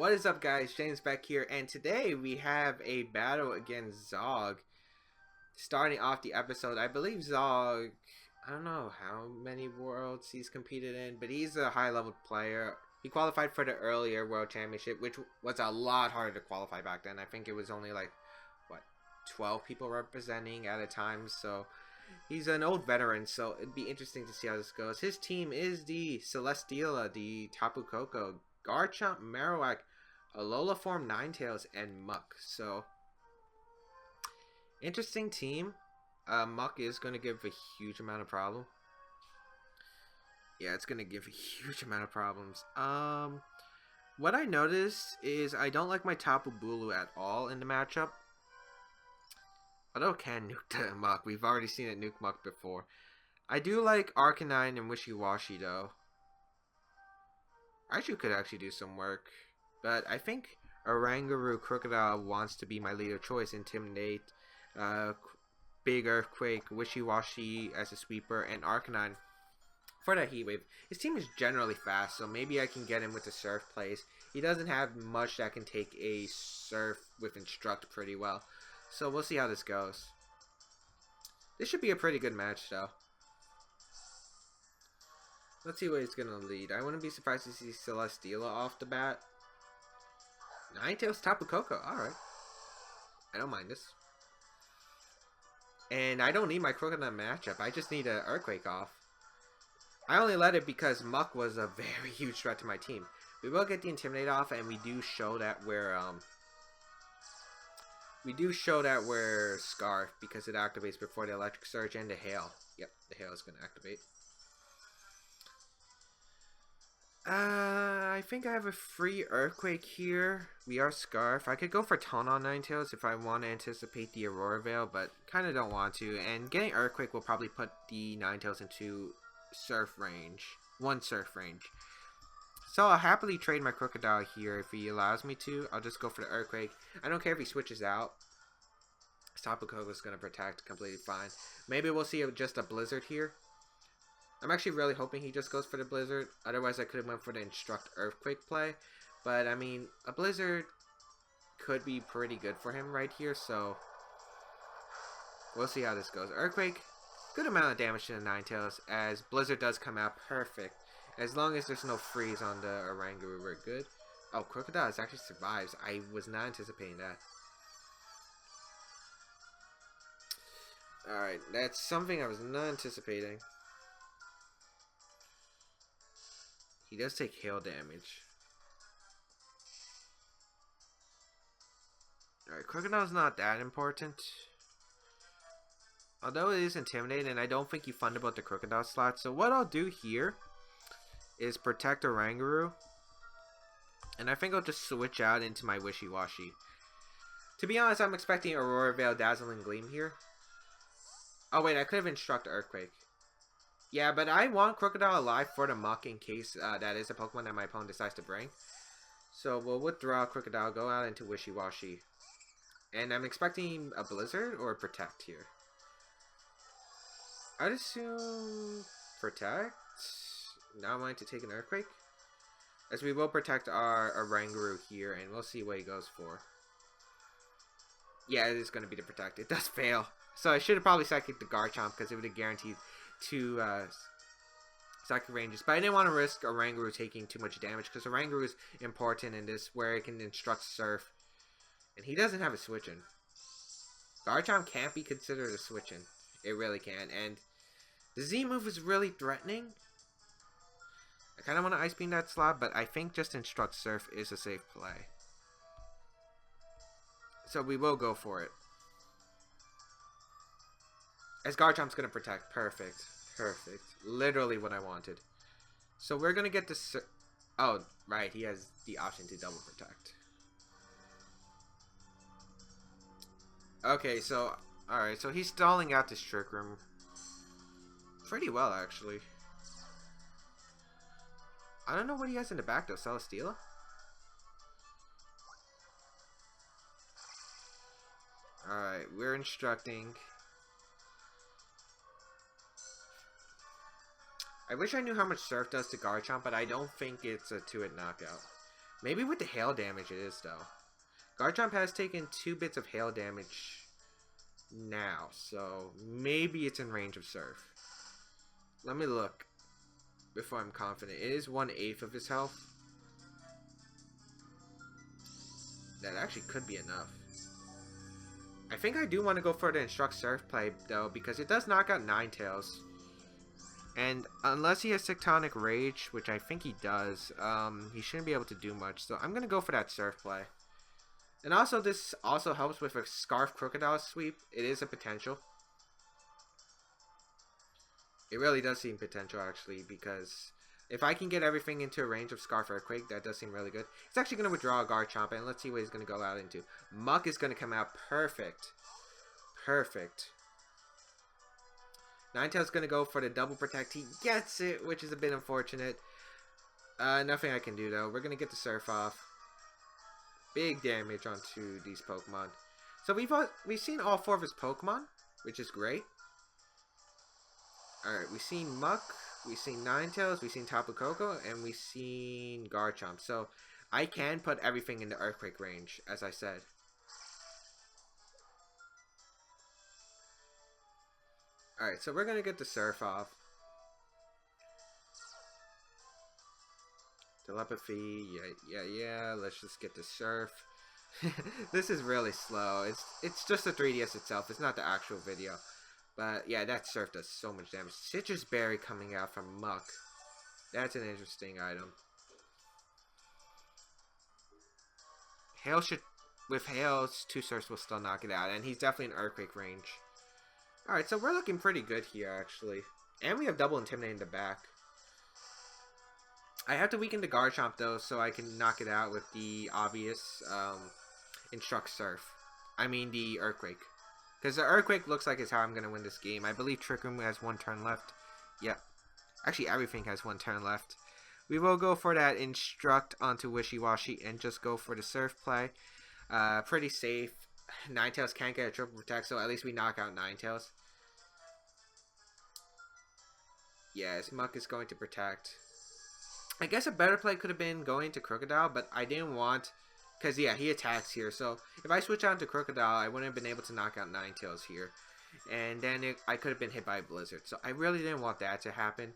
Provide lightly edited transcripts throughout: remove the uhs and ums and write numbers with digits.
What is up, guys? James Baek here, and today we have a battle against Zog. Starting off the episode, I believe Zog, I don't know how many worlds he's competed in, but he's a high-level player. He qualified for the earlier World Championship, which was a lot harder to qualify back then. I think it was only like, what, 12 people representing at a time, so he's an old veteran, so it'd be interesting to see how this goes. His team is the Celesteela, the Tapu Koko, Garchomp, Marowak, Alola Form, Ninetales, and Muck. So, interesting team. Muck is going to give a huge amount of problem. Yeah, it's going to give a huge amount of problems. What I noticed is I don't like my Tapu Bulu at all in the matchup. Although it can nuke the Muck. We've already seen it nuke Muck before. I do like Arcanine and Wishiwashi though. Raichu could actually do some work. But I think Oranguru Krookodile wants to be my leader choice. Intimidate, Big Earthquake, Wishiwashi as a sweeper, and Arcanine for that Heat Wave. His team is generally fast, so maybe I can get him with the Surf plays. He doesn't have much that can take a Surf with Instruct pretty well. So we'll see how this goes. This should be a pretty good match though. Let's see what he's going to lead. I wouldn't be surprised to see Celesteela off the bat. Ninetales, Tapu Koko. Alright. I don't mind this. And I don't need my Krookodile matchup. I just need an Earthquake off. I only let it because Muck was a very huge threat to my team. We will get the Intimidate off, and we do show that we're Scarf because it activates before the Electric Surge and the Hail. Yep, the Hail is going to activate. I think I have a free Earthquake here. We are Scarf. I could go for Taunt on Ninetales if I want to anticipate the Aurora Veil, but kind of don't want to. And getting Earthquake will probably put the Ninetales into Surf range. One Surf range. So I'll happily trade my Krookodile here if he allows me to. I'll just go for the Earthquake. I don't care if he switches out. Tapu Koko is going to protect completely fine. Maybe we'll see just a Blizzard here. I'm actually really hoping he just goes for the Blizzard. Otherwise, I could have went for the Instruct Earthquake play. But, I mean, a Blizzard could be pretty good for him right here. So, we'll see how this goes. Earthquake, good amount of damage to the Ninetales. As Blizzard does come out perfect. As long as there's no freeze on the Oranguru, we're good. Oh, Krookodile actually survives. I was not anticipating that. Alright, that's something I was not anticipating. He does take hail damage. Alright, Krookodile's not that important. Although it is Intimidate, and I don't think you fund about the Krookodile slot. So what I'll do here is protect Oranguru. And I think I'll just switch out into my Wishiwashi. To be honest, I'm expecting Aurora Veil, Dazzling Gleam here. Oh wait, I could have Instruct Earthquake. Yeah, but I want Krookodile alive for the Muck in case that is a Pokemon that my opponent decides to bring. So we'll withdraw Krookodile, go out into Wishiwashi. And I'm expecting a Blizzard or a Protect here. I'd assume Protect. Now I'm going to take an Earthquake. As we will protect our Oranguru here, and we'll see what he goes for. Yeah, it is going to be the Protect. It does fail. So I should have probably Psychic the Garchomp because it would have guaranteed 2 Psychic ranges. But I didn't want to risk Oranguru taking too much damage because Oranguru is important in this where it can Instruct Surf. And he doesn't have a switch-in. Garchomp can't be considered a switch-in. It really can. And the Z move is really threatening. I kind of want to Ice Beam that slot, but I think just Instruct Surf is a safe play. So we will go for it. As Garchomp's going to protect. Perfect. Perfect. Literally what I wanted. So we're going to get this... Oh, right. He has the option to double protect. Okay, so... Alright, so he's stalling out this Trick Room. Pretty well, actually. I don't know what he has in the back, though. Celesteela? Alright, we're instructing... I wish I knew how much Surf does to Garchomp, but I don't think it's a 2-hit knockout. Maybe with the hail damage it is, though. Garchomp has taken 2 bits of hail damage now, so maybe it's in range of Surf. Let me look before I'm confident. It is 1/8 of his health. That actually could be enough. I think I do want to go for the Instruct Surf play, though, because it does knock out Ninetales. And unless he has Tectonic Rage, which I think he does, he shouldn't be able to do much. So I'm going to go for that Surf play. And also, this also helps with a Scarf Krookodile sweep. It is a potential. It really does seem potential, actually, because if I can get everything into a range of Scarf Earthquake, that does seem really good. It's actually going to withdraw a Garchomp, and let's see what he's going to go out into. Muck is going to come out perfect. Perfect. Ninetales going to go for the double protect. He gets it, which is a bit unfortunate. Nothing I can do, though. We're going to get the Surf off. Big damage onto these Pokemon. So we've seen all 4 of his Pokemon, which is great. Alright, we've seen Muck, we've seen Ninetales, we've seen Tapu Koko, and we've seen Garchomp. So I can put everything in the Earthquake range, as I said. Alright, so we're going to get the Surf off. Telepathy, yeah, let's just get the Surf. This is really slow. It's just the 3DS itself, it's not the actual video. But yeah, that Surf does so much damage. Citrus Berry coming out from Muck. That's an interesting item. Hail should... With Hail, 2 Surfs will still knock it out. And he's definitely in Earthquake range. Alright, so we're looking pretty good here, actually. And we have double Intimidate in the back. I have to weaken the Garchomp, though, so I can knock it out with the obvious Instruct Surf. I mean, the Earthquake. Because the Earthquake looks like it's how I'm going to win this game. I believe Trick Room has 1 turn left. Yep. Actually, everything has 1 turn left. We will go for that Instruct onto Wishiwashi and just go for the Surf play. Pretty safe. Ninetales can't get a triple protect, so at least we knock out Ninetales. Yes, Muck is going to protect. I guess a better play could have been going to Krookodile, but I didn't want... Because, yeah, he attacks here. So, if I switch out to Krookodile, I wouldn't have been able to knock out Ninetales here. And then I could have been hit by a Blizzard. So, I really didn't want that to happen.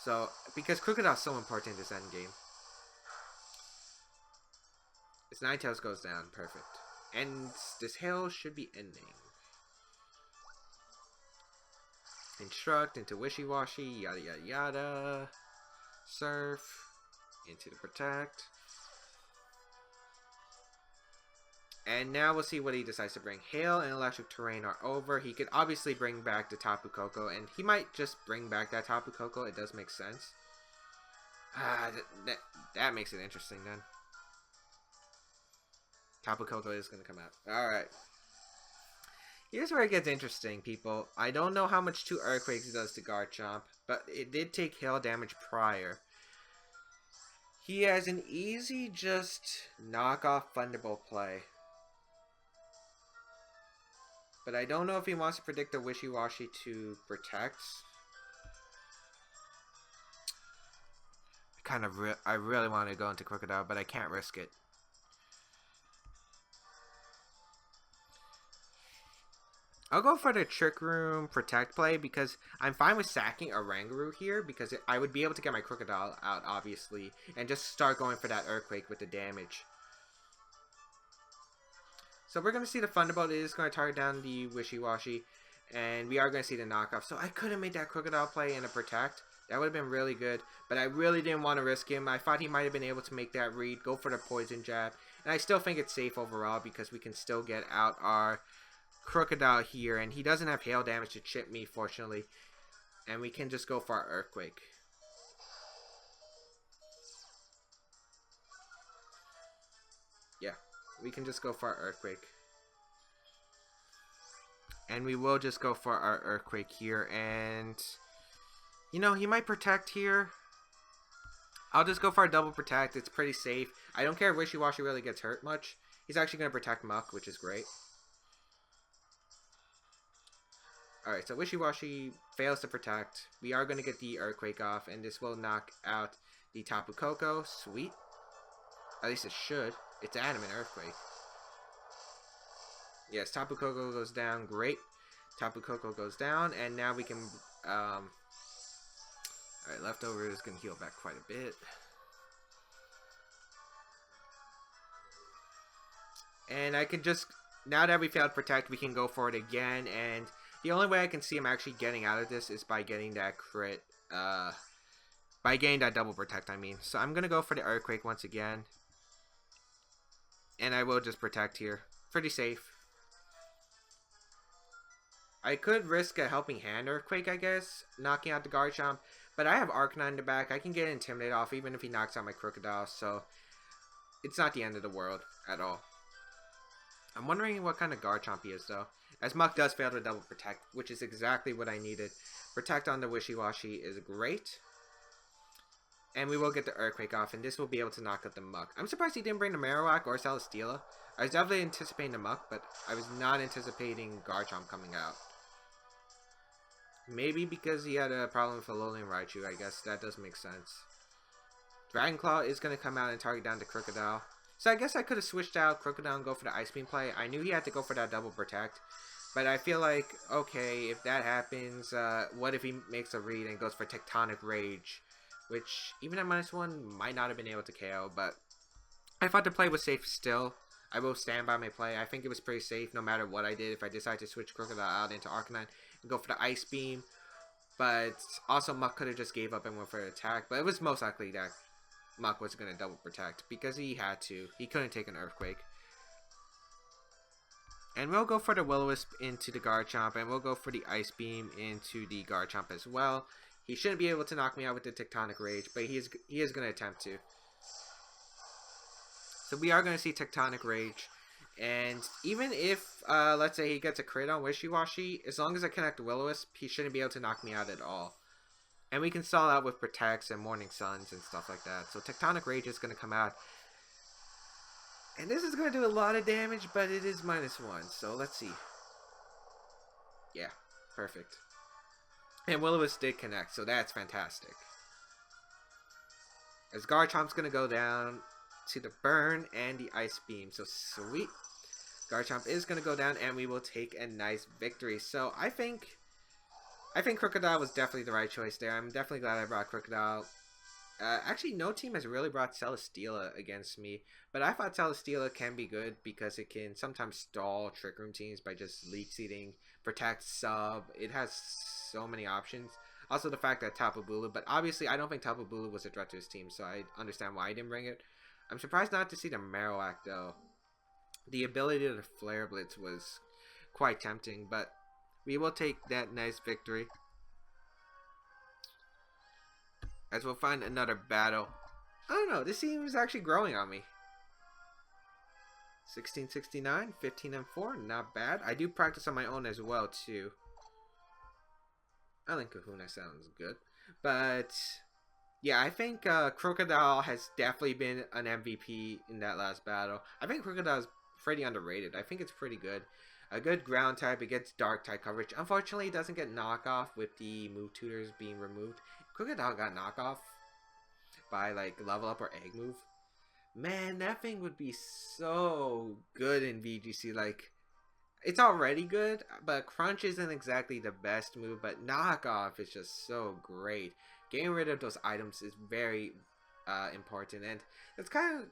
So, because Krookodile is so important in this endgame. This Ninetales goes down. Perfect. And this Hail should be ending. Instruct into Wishiwashi. Yada, yada, yada. Surf. Into the Protect. And now we'll see what he decides to bring. Hail and Electric Terrain are over. He could obviously bring back the Tapu Koko. And he might just bring back that Tapu Koko. It does make sense. That makes it interesting then. Tapu Koko is going to come out. Alright. Here's where it gets interesting, people. I don't know how much 2 Earthquakes does to Garchomp. But it did take hail damage prior. He has an easy just knock-off Thunderbolt play. But I don't know if he wants to predict the Wishiwashi to protect. I really want to go into Krookodile, but I can't risk it. I'll go for the Trick Room Protect play because I'm fine with sacking Oranguru here because I would be able to get my Krookodile out, obviously, and just start going for that Earthquake with the damage. So we're going to see the Thunderbolt. It is going to target down the Wishiwashi, and we are going to see the knockoff. So I could have made that Krookodile play in a Protect. That would have been really good, but I really didn't want to risk him. I thought he might have been able to make that read, go for the Poison Jab, and I still think it's safe overall because we can still get out our Krookodile here, and he doesn't have hail damage to chip me, fortunately, and we can just go for our Earthquake. Yeah, we can just go for our Earthquake. And we will just go for our Earthquake here, and you know, he might protect here. I'll just go for a double protect. It's pretty safe. I don't care if Wishiwashi really gets hurt much. He's actually going to protect Muck, which is great. Alright, so Wishiwashi fails to protect. We are going to get the Earthquake off, and this will knock out the Tapu Koko. Sweet. At least it should. It's Adamant Earthquake. Yes, Tapu Koko goes down. Great. Tapu Koko goes down, and now we can. Alright, Leftover is going to heal back quite a bit. And I can just, now that we failed Protect, we can go for it again. And the only way I can see him actually getting out of this is by getting that crit. By getting that double Protect, I mean. So I'm going to go for the Earthquake once again. And I will just Protect here. Pretty safe. I could risk a Helping Hand Earthquake, I guess. Knocking out the Garchomp. But I have Arcanine in the back. I can get Intimidate off even if he knocks out my Krookodile. So it's not the end of the world at all. I'm wondering what kind of Garchomp he is, though. As Muck does fail to double Protect, which is exactly what I needed. Protect on the Wishiwashi is great. And we will get the Earthquake off, and this will be able to knock out the Muck. I'm surprised he didn't bring the Marowak or Celesteela. I was definitely anticipating the Muck, but I was not anticipating Garchomp coming out. Maybe because he had a problem with Alolan Raichu, I guess that does make sense. Dragon Claw is going to come out and target down the Krookodile. So I guess I could have switched out Krookodile and go for the Ice Beam play. I knew he had to go for that double Protect. But I feel like, okay, if that happens, what if he makes a read and goes for Tectonic Rage? Which, even at -1, might not have been able to KO. But I thought the play was safe still. I will stand by my play. I think it was pretty safe no matter what I did. If I decide to switch Krookodile out into Arcanine and go for the Ice Beam. But also Muck could have just gave up and went for an attack. But it was most likely that Muck was going to double Protect because he had to. He couldn't take an Earthquake. And we'll go for the Will-O-Wisp into the Garchomp, and we'll go for the Ice Beam into the Garchomp as well. He shouldn't be able to knock me out with the Tectonic Rage, but he is going to attempt to. So we are going to see Tectonic Rage. And even if, let's say he gets a crit on Wishiwashi, as long as I connect Will-O-Wisp, he shouldn't be able to knock me out at all. And we can stall out with Protects and Morning Suns and stuff like that. So Tectonic Rage is going to come out. And this is going to do a lot of damage, but it is -1. So let's see. Yeah, perfect. And Will-O-Wisp did connect, so that's fantastic. As Garchomp's going to go down to the Burn and the Ice Beam. So sweet. Garchomp is going to go down, and we will take a nice victory. So I think Krookodile was definitely the right choice there. I'm definitely glad I brought Krookodile. Actually, no team has really brought Celesteela against me, but I thought Celesteela can be good because it can sometimes stall Trick Room teams by just Leech Seeding, Protect, Sub. It has so many options. Also, the fact that Tapu Bulu, but obviously I don't think Tapu Bulu was a threat to his team, so I understand why he didn't bring it. I'm surprised not to see the Marowak, though. The ability to Flare Blitz was quite tempting, but we will take that nice victory. As we'll find another battle. I don't know, this team is actually growing on me. 1669, 15-4, not bad. I do practice on my own as well, too. I think Kahuna sounds good. But yeah, I think Krookodile has definitely been an MVP in that last battle. I think Krookodile is pretty underrated. I think it's pretty good. A good ground type, it gets dark type coverage. Unfortunately, it doesn't get knockoff with the move tutors being removed. Krookodile got knockoff by like level up or egg move. Man, that thing would be so good in VGC. Like, it's already good, but Crunch isn't exactly the best move, but knockoff is just so great. Getting rid of those items is very important, and it's kind of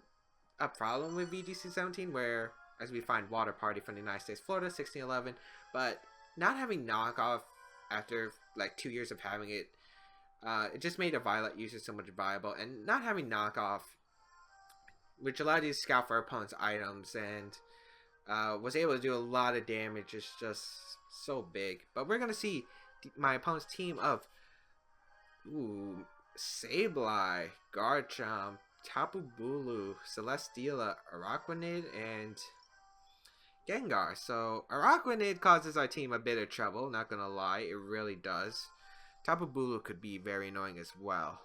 a problem with VGC 17 where, as we find Water Party from the United States, Florida, 1611, but not having knockoff after like 2 years of having it, it just made a Violet user so much viable, and not having knockoff, which allowed you to scout for opponent's items and was able to do a lot of damage, is just so big. But we're gonna see my opponent's team of Sableye, Garchomp, Tapu Bulu, Celesteela, Araquanid, and Gengar. So Araquanid causes our team a bit of trouble, not gonna lie, it really does. Tapu Bulu could be very annoying as well.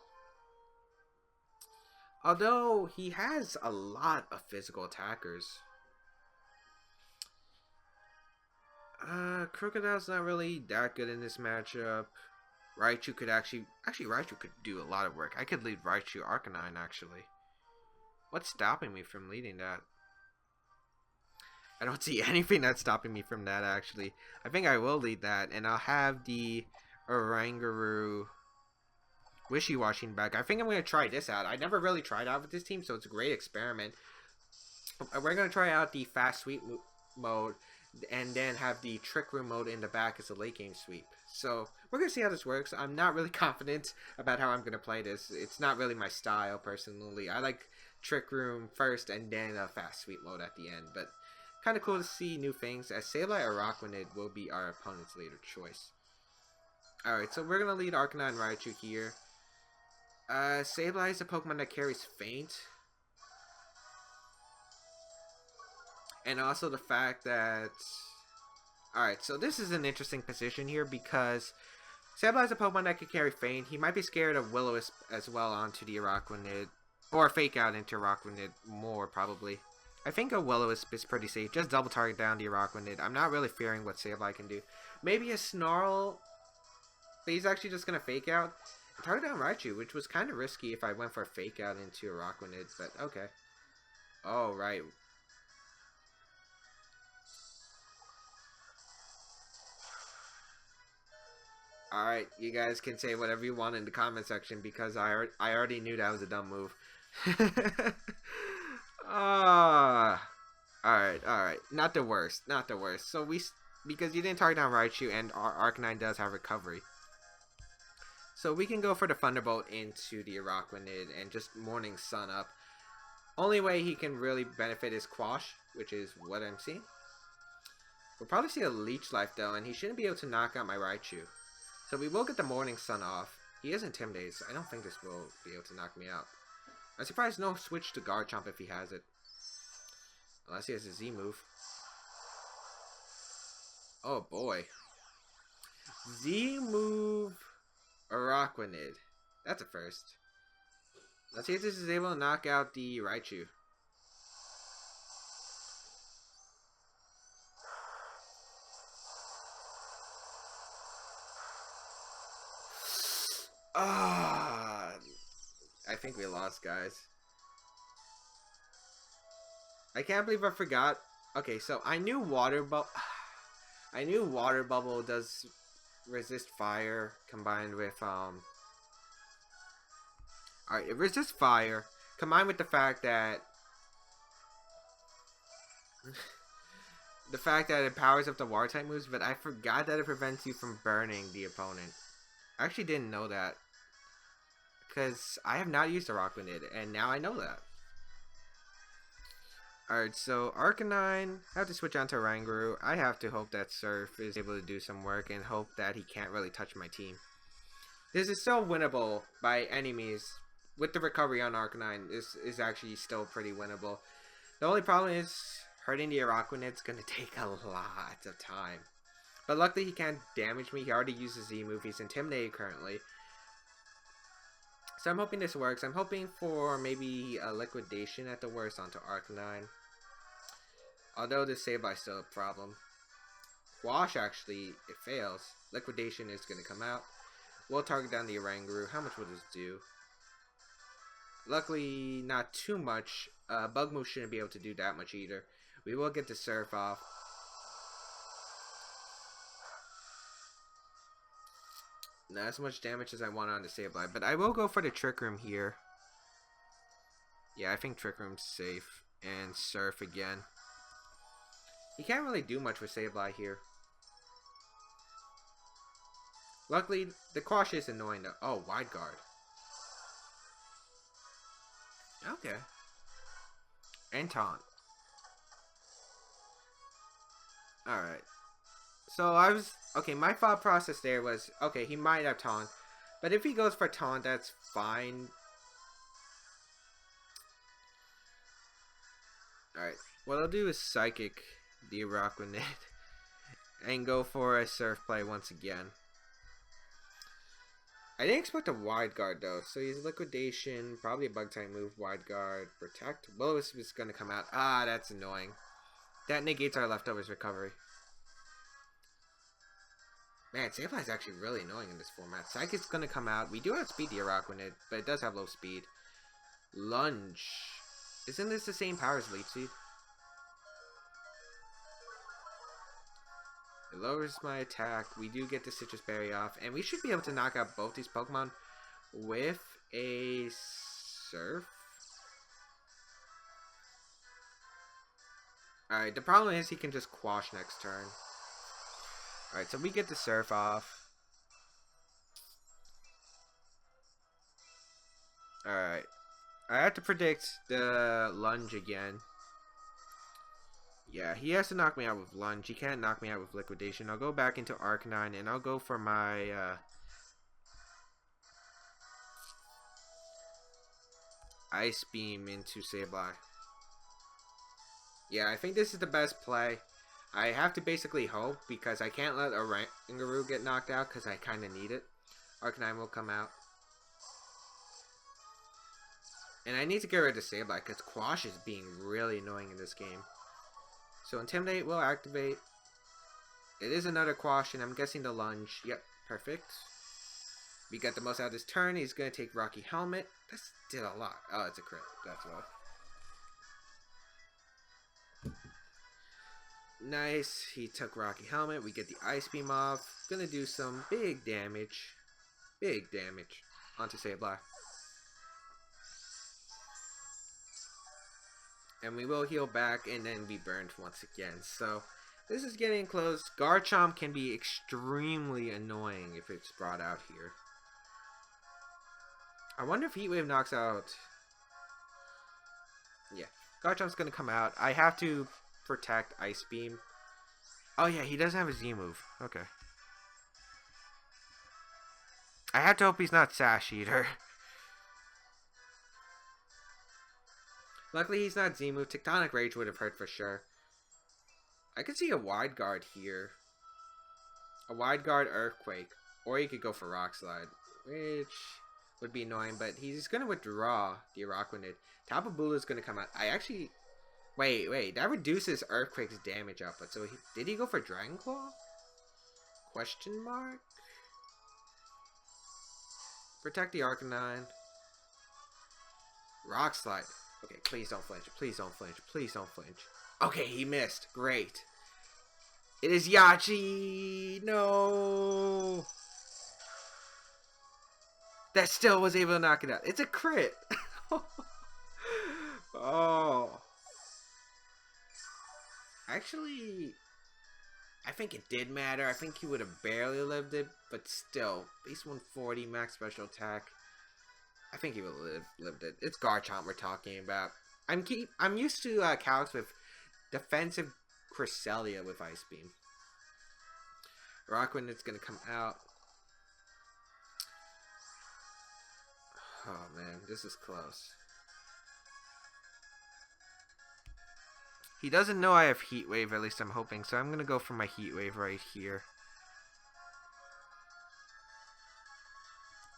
Although he has a lot of physical attackers. Krookodile's not really that good in this matchup. Raichu could actually Raichu could do a lot of work. I could lead Raichu Arcanine actually. What's stopping me from leading that? I don't see anything that's stopping me from that, actually. I think I will lead that, and I'll have the Oranguru Wishiwashi back. I think I'm going to try this out. I never really tried out with this team, so it's a great experiment. We're going to try out the fast sweep mode, and then have the trick room mode in the back as a late game sweep. So we're going to see how this works. I'm not really confident about how I'm going to play this. It's not really my style, personally. I like trick room first, and then a fast sweep mode at the end, but kind of cool to see new things, as Sableye or Arcanine will be our opponent's later choice. Alright, so we're going to lead Arcanine Raichu here. Sableye is a Pokemon that carries Faint. And also the fact that... Alright, so this is an interesting position here, because Sableye is a Pokemon that can carry Faint. He might be scared of Will-O-Wisp as well onto the Arachnid. Or Fake Out into Arachnid more, probably. I think a Will-O-Wisp is pretty safe. Just double target down the Arachnid. I'm not really fearing what Sableye can do. Maybe a Snarl, but he's actually just going to Fake Out and target down Raichu, which was kind of risky if I went for a Fake Out into Arachnid, but okay. Oh, right. Alright, you guys can say whatever you want in the comment section, because I already knew that was a dumb move. Alright. Not the worst. So because you didn't target down Raichu, and our Arcanine does have recovery. So we can go for the Thunderbolt into the Arachnid and just Morning Sun up. Only way he can really benefit is Quash, which is what I'm seeing. We'll probably see a Leech Life though, and he shouldn't be able to knock out my Raichu. So we will get the Morning Sun off. He is Intimidated, so I don't think this will be able to knock me out. I'm surprised no switch to Garchomp if he has it. Unless he has a Z move. Oh boy. Z move Arachnid. That's a first. Let's see if this is able to knock out the Raichu. I think we lost, guys. I can't believe I forgot. Okay, so I knew Water Bubble does resist fire combined with Alright, it resists fire combined with the fact that it powers up the water type moves, but I forgot that it prevents you from burning the opponent. I actually didn't know that, because I have not used Arachnid, and now I know that. Alright, so Arcanine, I have to switch on to Oranguru. I have to hope that Surf is able to do some work, and hope that he can't really touch my team. This is still winnable by any means. With the recovery on Arcanine, this is actually still pretty winnable. The only problem is, hurting the Arachnid's going to take a lot of time. But luckily he can't damage me. He already used a Z move. He's Intimidated currently. So I'm hoping this works. I'm hoping for maybe a Liquidation at the worst onto Arcanine. Although this Sableye is still a problem. Wash actually, it fails. Liquidation is going to come out. We'll target down the Oranguru. How much will this do? Luckily, not too much. Bug move shouldn't be able to do that much either. We will get the Surf off. Not as much damage as I want on the Sableye, but I will go for the Trick Room here. Yeah, I think Trick Room's safe. And Surf again. You can't really do much with Sableye here. Luckily, the Quash is annoying though. Oh, Wide Guard. Okay. And Taunt. Alright. So I was... Okay, my thought process there was... Okay, he might have Taunt. But if he goes for Taunt, that's fine. Alright. What I'll do is Psychic the Arachnid. And go for a Surf play once again. I didn't expect a Wide Guard though. So he's Liquidation. Probably a Bug type move. Wide Guard. Protect. Will-O-Wisp is going to come out. Ah, that's annoying. That negates our Leftovers recovery. Man, Sableye is actually really annoying in this format. Psychic's going to come out. We do outspeed the Arachnid, but it does have low speed. Lunge. Isn't this the same power as Leech Seed? It lowers my attack. We do get the Sitrus Berry off. And we should be able to knock out both these Pokemon with a Surf. Alright, the problem is he can just Quash next turn. Alright, so we get the Surf off. Alright. I have to predict the Lunge again. Yeah, he has to knock me out with Lunge. He can't knock me out with Liquidation. I'll go back into Arcanine and I'll go for my Ice Beam into Sableye. Yeah, I think this is the best play. I have to basically hope because I can't let Oranguru get knocked out because I kind of need it. Arcanine will come out. And I need to get rid of Sableye because Quash is being really annoying in this game. So Intimidate will activate. It is another Quash and I'm guessing the Lunge. Yep, perfect. We got the most out of this turn. He's going to take Rocky Helmet. That did a lot. Oh, it's a crit. That's why. Nice. He took Rocky Helmet. We get the Ice Beam off. Gonna do some big damage. Big damage onto Sableye. And we will heal back and then be burned once again. So this is getting close. Garchomp can be extremely annoying if it's brought out here. I wonder if Heat Wave knocks out. Yeah. Garchomp's gonna come out. I have to protect Ice Beam. Oh yeah, he doesn't have a Z move. Okay. I have to hope he's not Sash Eater. Luckily he's not Z move. Tectonic Rage would have hurt for sure. I could see a Wide Guard here. A Wide Guard Earthquake. Or he could go for Rock Slide. Which would be annoying, but he's going to withdraw the Araquanid. Tapu Bulu is going to come out. I actually... Wait, that reduces Earthquake's damage output. So did he go for Dragon Claw? Question mark? Protect the Arcanine. Rock Slide. Okay, please don't flinch. Please don't flinch. Please don't flinch. Okay, he missed. Great. It is Yachi! No! That still was able to knock it out. It's a crit! Oh. Actually, I think it did matter. I think he would have barely lived it, but still, base 140, max special attack. I think he would have lived it. It's Garchomp we're talking about. I'm used to Calix with defensive Cresselia with Ice Beam. Rockwind is gonna come out. Oh man, this is close. He doesn't know I have Heat Wave, at least I'm hoping, so I'm going to go for my Heat Wave right here.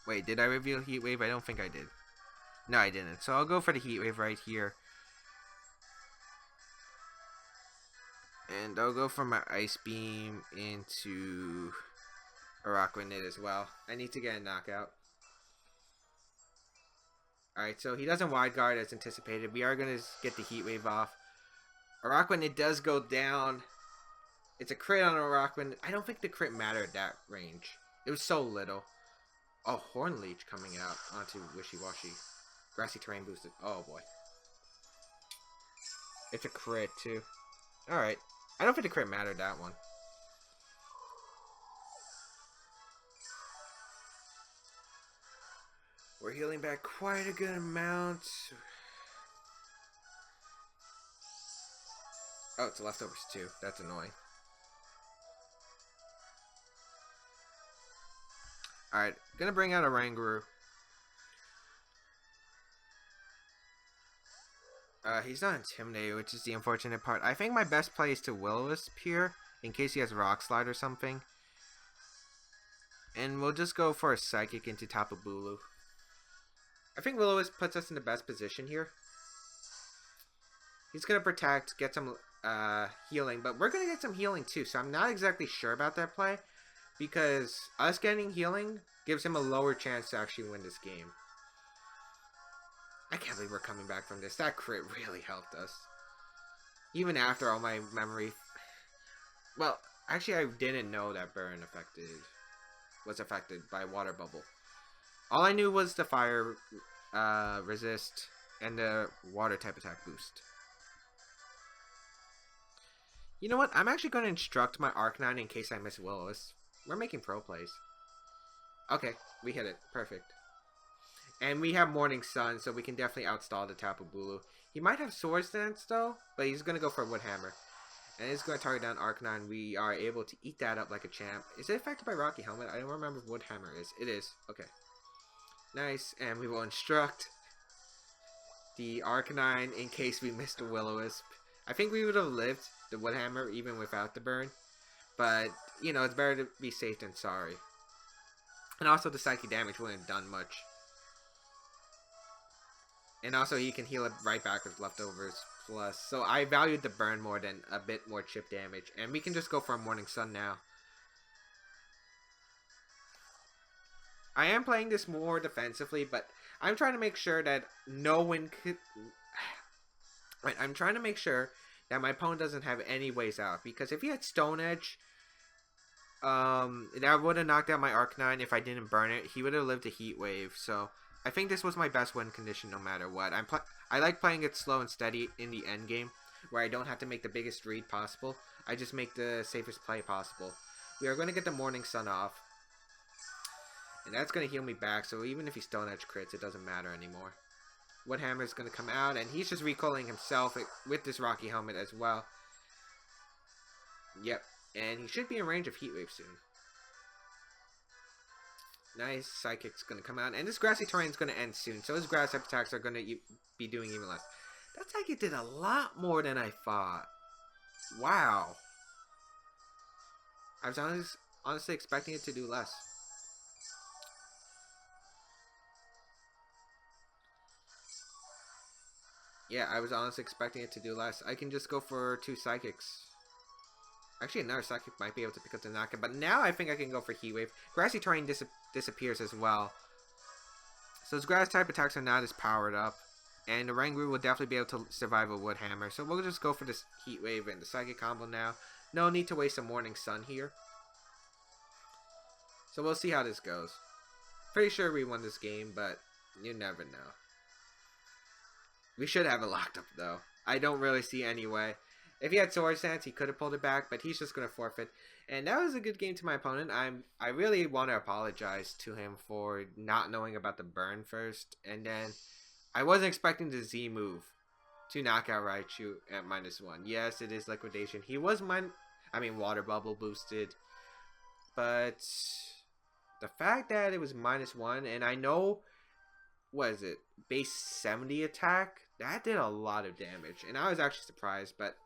Wait, did I reveal Heat Wave? I don't think I did. No, I didn't. So I'll go for the Heat Wave right here. And I'll go for my Ice Beam into Araquanid as well. I need to get a knockout. Alright, so he doesn't Wide Guard as anticipated. We are going to get the Heat Wave off. Araquanid does go down. It's a crit on Araquanid. I don't think the crit mattered at that range. It was so little. Oh, Horn Leech coming out onto Wishiwashi. Grassy terrain boosted. Oh boy. It's a crit too. Alright. I don't think the crit mattered that one. We're healing back quite a good amount. Oh, it's Leftovers too. That's annoying. Alright, gonna bring out Oranguru. He's not intimidated, which is the unfortunate part. I think my best play is to Will-O-Wisp here, in case he has Rock Slide or something. And we'll just go for a Psychic into Tapu Bulu. I think Will-O-Wisp puts us in the best position here. He's gonna protect, get some healing, but we're gonna get some healing too, so I'm not exactly sure about that play, because us getting healing gives him a lower chance to actually win this game. I can't believe we're coming back from this. That crit really helped us. Even after all my memory... Well, actually I didn't know that burn was affected by water bubble. All I knew was the fire resist and the water type attack boost. You know what? I'm actually going to instruct my Arcanine in case I miss Will-O-Wisp. We're making pro plays. Okay, we hit it. Perfect. And we have Morning Sun, so we can definitely outstall the Tapu Bulu. He might have Swords Dance, though, but he's going to go for a Wood Hammer. And it's going to target down Arcanine. We are able to eat that up like a champ. Is it affected by Rocky Helmet? I don't remember if Wood Hammer is. It is. Okay. Nice. And we will instruct the Arcanine in case we missed the Will-O-Wisp. I think we would have lived the Wood Hammer even without the burn. But, you know, it's better to be safe than sorry. And also the psychic damage wouldn't have done much. And also he can heal it right back with Leftovers plus. So I valued the burn more than a bit more chip damage. And we can just go for a Morning Sun now. I am playing this more defensively, but I'm trying to make sure that no one could... I'm trying to make sure that my opponent doesn't have any ways out. Because if he had Stone Edge, that would have knocked out my Arcanine if I didn't burn it. He would have lived a Heat Wave. So I think this was my best win condition no matter what. I like playing it slow and steady in the end game, where I don't have to make the biggest read possible. I just make the safest play possible. We are going to get the Morning Sun off. And that's going to heal me back, so even if he Stone Edge crits, it doesn't matter anymore. Wood Hammer is going to come out, and he's just recalling himself with this Rocky Helmet as well. Yep, and he should be in range of Heat Wave soon. Nice, Psychic's going to come out, and this Grassy terrain is going to end soon, so his grass type attacks are going to be doing even less. That Psychic did a lot more than I thought. Wow. I was honestly expecting it to do less. Yeah, I was honestly expecting it to do less. I can just go for 2 Psychics. Actually, another Psychic might be able to pick up the knockout, but now I think I can go for Heat Wave. Grassy terrain disappears as well. So his grass type attacks are not as powered up. And the Oranguru will definitely be able to survive a Wood Hammer. So we'll just go for this Heat Wave and the Psychic combo now. No need to waste a Morning Sun here. So we'll see how this goes. Pretty sure we won this game, but you never know. We should have it locked up, though. I don't really see any way. If he had Swords Dance, he could have pulled it back, but he's just going to forfeit. And that was a good game to my opponent. I really want to apologize to him for not knowing about the burn first. And then I wasn't expecting the Z move to knock out Raichu at -1. Yes, it is Liquidation. He was Water Bubble boosted. But the fact that it was -1, and I know... What is it? Base 70 attack? That did a lot of damage. And I was actually surprised, but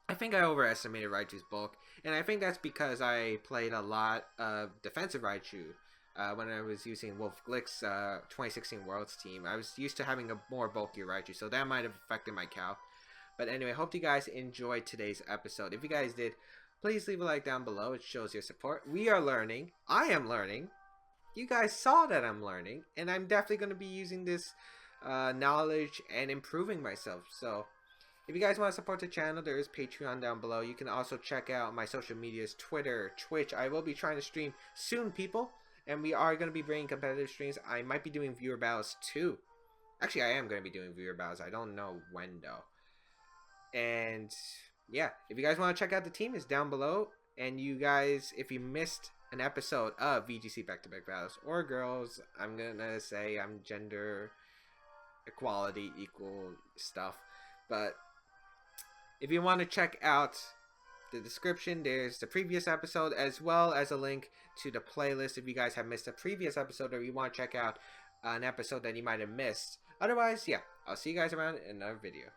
I think I overestimated Raichu's bulk. And I think that's because I played a lot of defensive Raichu when I was using Wolf Glick's 2016 Worlds team. I was used to having a more bulkier Raichu, so that might have affected my calc. But anyway, hope you guys enjoyed today's episode. If you guys did, please leave a like down below. It shows your support. We are learning. I am learning. You guys saw that I'm learning, and I'm definitely going to be using this knowledge and improving myself. So if you guys want to support the channel, there is Patreon down below. You can also check out my social medias, Twitter, Twitch. I will be trying to stream soon, people, and we are going to be bringing competitive streams. I might be doing viewer battles too. Actually, I am going to be doing viewer battles. I don't know when though. And yeah, if you guys want to check out the team, it's down below. And you guys, if you missed an episode of VGC back-to-back battles or girls, I'm gonna say I'm gender equality equal stuff, but if you want to check out the description, there's the previous episode as well as a link to the playlist if you guys have missed a previous episode or you want to check out an episode that you might have missed. Otherwise, yeah, I'll see you guys around in another video.